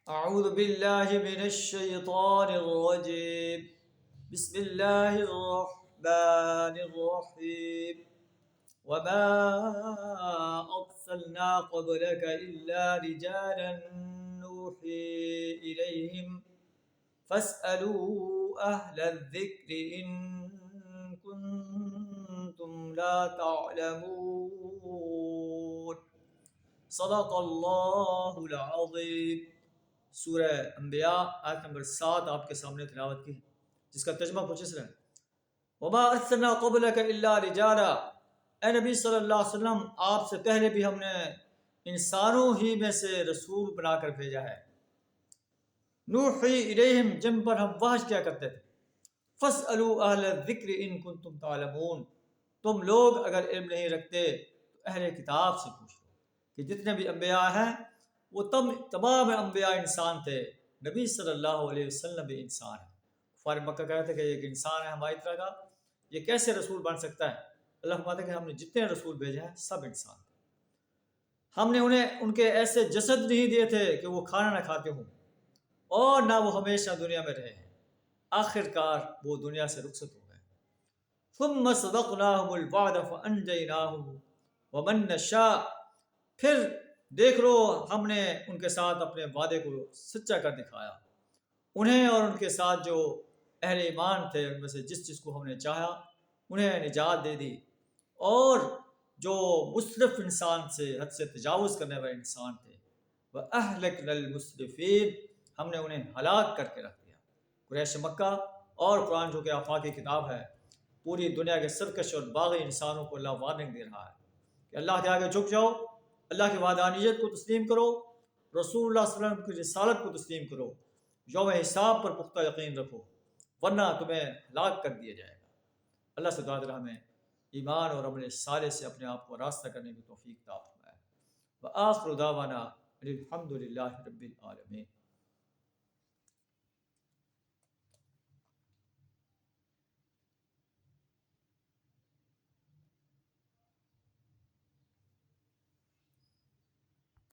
أعوذ بالله من الشيطان الرجيم. بسم الله الرحمن الرحيم. وما أرسلنا قبلك إلا رجالا نوحي إليهم فاسألوا أهل الذكر إن كنتم لا تعلمون. صدق اللہ العظیم. سورہ انبیاء آیت نمبر 7 آپ کے سامنے تلاوت کی، جس کا ترجمہ کچھ اس طرح ہے: وما ارسلنا قبلک الا رجالا، اے نبی صلی اللہ علیہ وسلم آپ سے پہلے بھی ہم نے انسانوں ہی میں سے رسول بنا کر بھیجا ہے، نوحی الیہم جن پر ہم وحی کیا کرتے تھے، فاسألوا اہل الذکر ان کنتم تعلمون، تم لوگ اگر علم نہیں رکھتے تو اہل کتاب سے پوچھو. کہ جتنے بھی انبیاء ہیں وہ تمام انبیاء انسان تھے، نبی صلی اللہ علیہ وسلم بھی انسان ہے. کفار مکہ کہتے تھے کہ ایک انسان ہے ہماری طرح کا، یہ کیسے رسول بن سکتا ہے؟ اللہ فرماتا ہے کہ ہم نے جتنے رسول بھیجے ہیں سب انسان تھے. ہم نے انہیں ان کے ایسے جسد نہیں دیے تھے کہ وہ کھانا نہ کھاتے ہوں، اور نہ وہ ہمیشہ دنیا میں رہے ہیں، آخر کار وہ دنیا سے رخصت ہو گئے. ثم صدقناہم الوعد فانجیناہم ومن نشاء، پھر دیکھ لو ہم نے ان کے ساتھ اپنے وعدے کو سچا کر دکھایا، انہیں اور ان کے ساتھ جو اہل ایمان تھے ان میں سے جس کو ہم نے چاہا انہیں نجات دے دی، اور جو مسرف انسان سے حد سے تجاوز کرنے والے انسان تھے وَأَهْلَكْنَا الْمُسْرِفِينَ، ہم نے انہیں ہلاک کر کے رکھ دیا. قریش مکہ اور قرآن جو کہ آفاقی کتاب ہے، پوری دنیا کے سرکش اور باغی انسانوں کو اللہ وارننگ دے رہا ہے کہ اللہ کے آگے جھک جاؤ، اللہ کی وحدانیت کو تسلیم کرو، رسول اللہ صلی اللہ علیہ وسلم کی رسالت کو تسلیم کرو، یوم حساب پر پختہ یقین رکھو، ورنہ تمہیں ہلاک کر دیا جائے گا. اللہ سے دعا کریں ہمیں ایمان اور عمل صالح سے اپنے آپ کو راستہ کرنے کی توفیق عطا فرمائے. وآخر دعوانا الحمد للہ رب العالمین.